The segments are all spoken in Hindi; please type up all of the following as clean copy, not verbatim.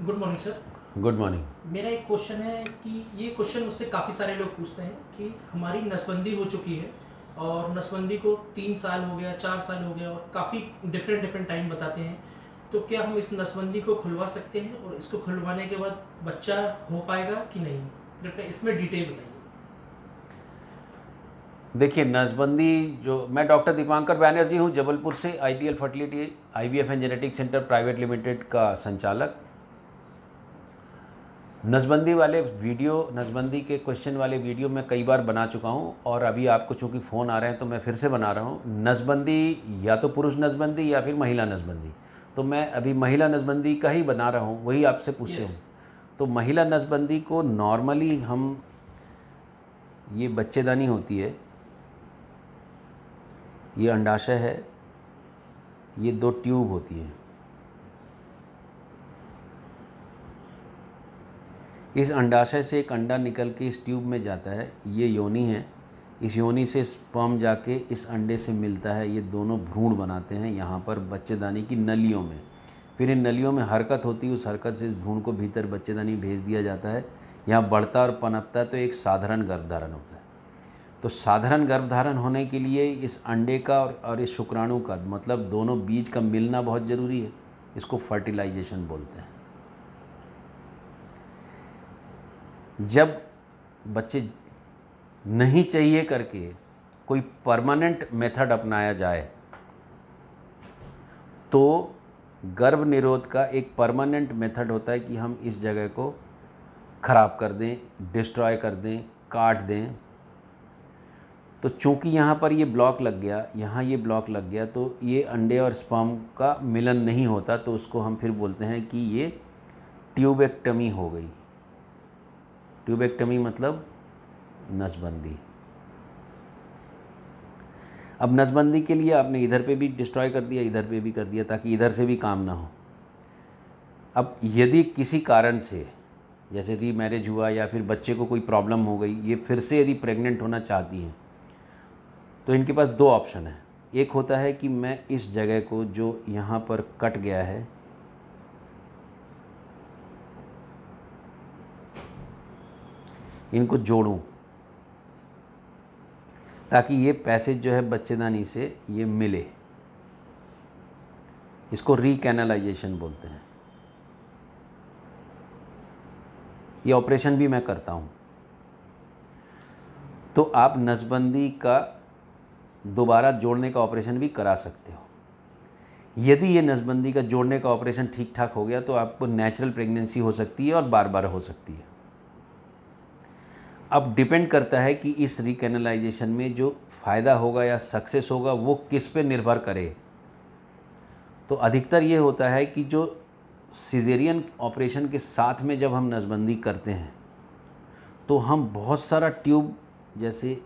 Good morning sir. Good morning. मेरा एक क्वेश्चन है कि ये क्वेश्चन मुझसे काफ़ी सारे लोग पूछते हैं कि हमारी नसबंदी हो चुकी है और नसबंदी को 3 साल हो गया, 4 साल हो गया और काफ़ी डिफरेंट डिफरेंट टाइम बताते हैं। तो क्या हम इस नसबंदी को खुलवा सकते हैं और इसको खुलवाने के बाद बच्चा हो पाएगा कि नहीं? कृपया इसमें डिटेल बताइए। देखिए, नसबंदी जो मैं डॉक्टर दीपांकर बैनर्जी हूँ, जबलपुर से IPL fertility IVF and genetic centre private limited का संचालक। नसबंदी वाले वीडियो, नसबंदी के क्वेश्चन वाले वीडियो मैं कई बार बना चुका हूँ और अभी आपको चूँकि फ़ोन आ रहे हैं तो मैं फिर से बना रहा हूँ। नसबंदी या तो पुरुष नसबंदी या फिर महिला नसबंदी, तो मैं अभी महिला नसबंदी का ही बना रहा हूँ, वही आपसे पूछते यस। हूँ। तो महिला नसबंदी को नॉर्मली हम, ये बच्चेदानी होती है, ये अंडाशय है, ये 2 ट्यूब होती हैं। इस अंडाशय से एक अंडा निकल के इस ट्यूब में जाता है, ये योनि है। इस योनि से स्पर्म जाके इस अंडे से मिलता है, ये दोनों भ्रूण बनाते हैं यहाँ पर बच्चेदानी की नलियों में। फिर इन नलियों में हरकत होती है, उस हरकत से इस भ्रूण को भीतर बच्चेदानी भेज दिया जाता है। यहाँ बढ़ता और पनपता है, तो एक साधारण गर्भधारण होता है। तो साधारण गर्भधारण होने के लिए इस अंडे का और इस शुक्राणु का, मतलब दोनों बीज का मिलना बहुत ज़रूरी है। इसको फर्टिलाइजेशन बोलते हैं। जब बच्चे नहीं चाहिए करके कोई परमानेंट मेथड अपनाया जाए, तो गर्भ निरोध का एक परमानेंट मेथड होता है कि हम इस जगह को ख़राब कर दें, डिस्ट्रॉय कर दें, काट दें। तो चूंकि यहाँ पर ये ब्लॉक लग गया, यहाँ ये ब्लॉक लग गया, तो ये अंडे और स्पर्म का मिलन नहीं होता, तो उसको हम फिर बोलते हैं कि ये ट्यूबेक्टमी हो गई। ट्यूबेक्टमी मतलब नसबंदी। अब नसबंदी के लिए आपने इधर पे भी डिस्ट्रॉय कर दिया, इधर पे भी कर दिया, ताकि इधर से भी काम ना हो। अब यदि किसी कारण से, जैसे रीमैरिज हुआ या फिर बच्चे को कोई प्रॉब्लम हो गई, ये फिर से यदि प्रेग्नेंट होना चाहती हैं, तो इनके पास 2 ऑप्शन है। एक होता है कि मैं इस जगह को जो यहाँ पर कट गया है, इनको जोड़ूं, ताकि ये पैसेज जो है बच्चेदानी से ये मिले। इसको रीकैनलाइजेशन बोलते हैं। ये ऑपरेशन भी मैं करता हूँ। तो आप नसबंदी का दोबारा जोड़ने का ऑपरेशन भी करा सकते हो। यदि ये नसबंदी का जोड़ने का ऑपरेशन ठीक ठाक हो गया, तो आपको नेचुरल प्रेगनेंसी हो सकती है और बार बार हो सकती है। अब डिपेंड करता है कि इस रिकैनलाइजेशन में जो फ़ायदा होगा या सक्सेस होगा वो किस पे निर्भर करे। तो अधिकतर ये होता है कि जो सिजेरियन ऑपरेशन के साथ में जब हम नसबंदी करते हैं, तो हम बहुत सारा ट्यूब, जैसे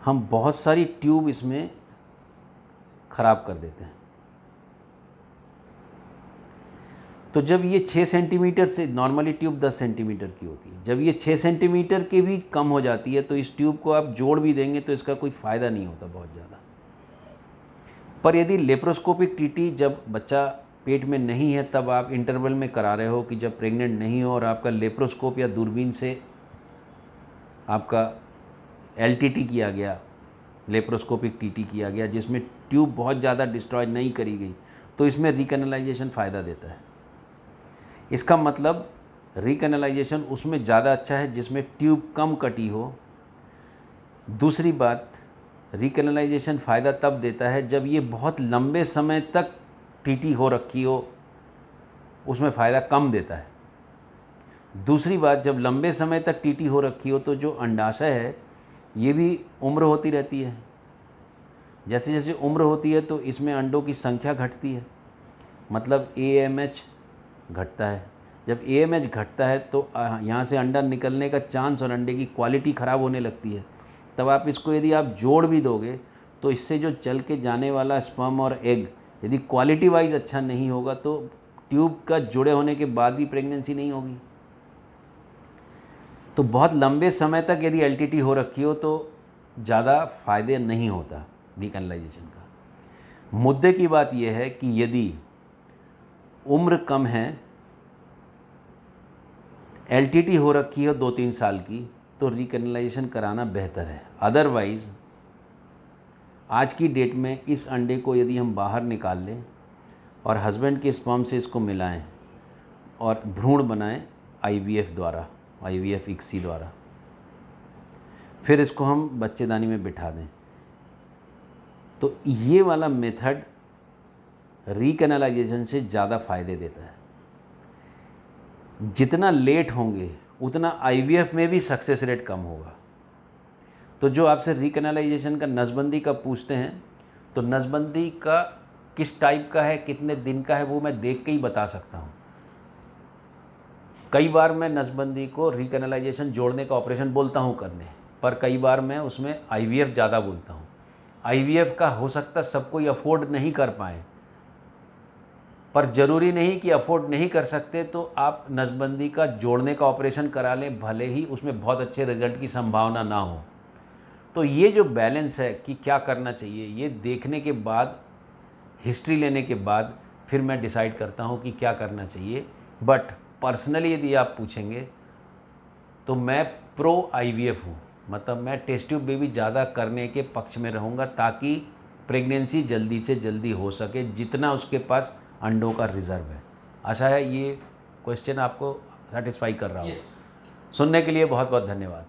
हम बहुत सारी ट्यूब इसमें ख़राब कर देते हैं। तो जब ये 6 सेंटीमीटर से, नॉर्मली ट्यूब 10 सेंटीमीटर की होती है, जब ये 6 सेंटीमीटर के भी कम हो जाती है, तो इस ट्यूब को आप जोड़ भी देंगे तो इसका कोई फ़ायदा नहीं होता बहुत ज़्यादा। पर यदि लेप्रोस्कोपिक टीटी जब बच्चा पेट में नहीं है, तब आप इंटरवल में करा रहे हो, कि जब प्रेग्नेंट नहीं हो और आपका लेप्रोस्कोप या दूरबीन से आपका एलटीटी किया गया, लेप्रोस्कोपिक टीटी किया गया, जिसमें ट्यूब बहुत ज़्यादा डिस्ट्रॉय नहीं करी गई, तो इसमें रिकैनलाइजेशन फ़ायदा देता है। इसका मतलब रिकैनलाइजेशन उसमें ज़्यादा अच्छा है जिसमें ट्यूब कम कटी हो। दूसरी बात, रिकैनलाइजेशन फ़ायदा तब देता है जब ये बहुत लंबे समय तक टीटी हो रखी हो, उसमें फ़ायदा कम देता है। दूसरी बात, जब लंबे समय तक टीटी हो रखी हो, तो जो अंडाशय है ये भी उम्र होती रहती है। जैसे जैसे उम्र होती है तो इसमें अंडों की संख्या घटती है, मतलब AMH घटता है। जब AMH घटता है तो यहाँ से अंडा निकलने का चांस और अंडे की क्वालिटी ख़राब होने लगती है। तब आप इसको यदि आप जोड़ भी दोगे, तो इससे जो चल के जाने वाला स्पर्म और एग यदि क्वालिटी वाइज अच्छा नहीं होगा, तो ट्यूब का जुड़े होने के बाद भी प्रेगनेंसी नहीं होगी। तो बहुत लंबे समय तक यदि LTT हो रखी हो तो ज़्यादा फ़ायदे नहीं होता रिकैनलाइजेशन का। मुद्दे की बात यह है कि यदि उम्र कम है, एलटीटी हो रखी है 2-3 साल की, तो रिकैनालाइजेशन कराना बेहतर है। अदरवाइज़ आज की डेट में इस अंडे को यदि हम बाहर निकाल लें और हस्बैंड के स्पर्म से इसको मिलाएं और भ्रूण बनाएं आईवीएफ द्वारा, आईवीएफ इक्सी द्वारा, फिर इसको हम बच्चेदानी में बिठा दें, तो ये वाला मेथड रिकैनालाइजेशन से ज़्यादा फ़ायदे देता है। जितना लेट होंगे उतना आईवीएफ में भी सक्सेस रेट कम होगा। तो जो आपसे रिकैनालाइजेशन का नसबंदी का पूछते हैं, तो नसबंदी का किस टाइप का है, कितने दिन का है, वो मैं देख के ही बता सकता हूँ। कई बार मैं नसबंदी को रिकैनालाइजेशन जोड़ने का ऑपरेशन बोलता हूँ करने, पर कई बार मैं उसमें आईवीएफ ज़्यादा बोलता हूँ। आईवीएफ का हो सकता सब कोई अफोर्ड नहीं कर पाए, पर ज़रूरी नहीं कि अफोर्ड नहीं कर सकते तो आप नसबंदी का जोड़ने का ऑपरेशन करा लें, भले ही उसमें बहुत अच्छे रिजल्ट की संभावना ना हो। तो ये जो बैलेंस है कि क्या करना चाहिए, ये देखने के बाद, हिस्ट्री लेने के बाद फिर मैं डिसाइड करता हूँ कि क्या करना चाहिए। बट पर्सनली यदि आप पूछेंगे तो मैं प्रो आईवीएफ हूँ, मतलब मैं टेस्ट ट्यूब बेबी ज़्यादा करने के पक्ष में रहूँगा, ताकि प्रेगनेंसी जल्दी से जल्दी हो सके, जितना उसके पास अंडों का रिज़र्व है। आशा है ये क्वेश्चन आपको सेटिस्फाई कर रहा हो। यस। सुनने के लिए बहुत बहुत धन्यवाद।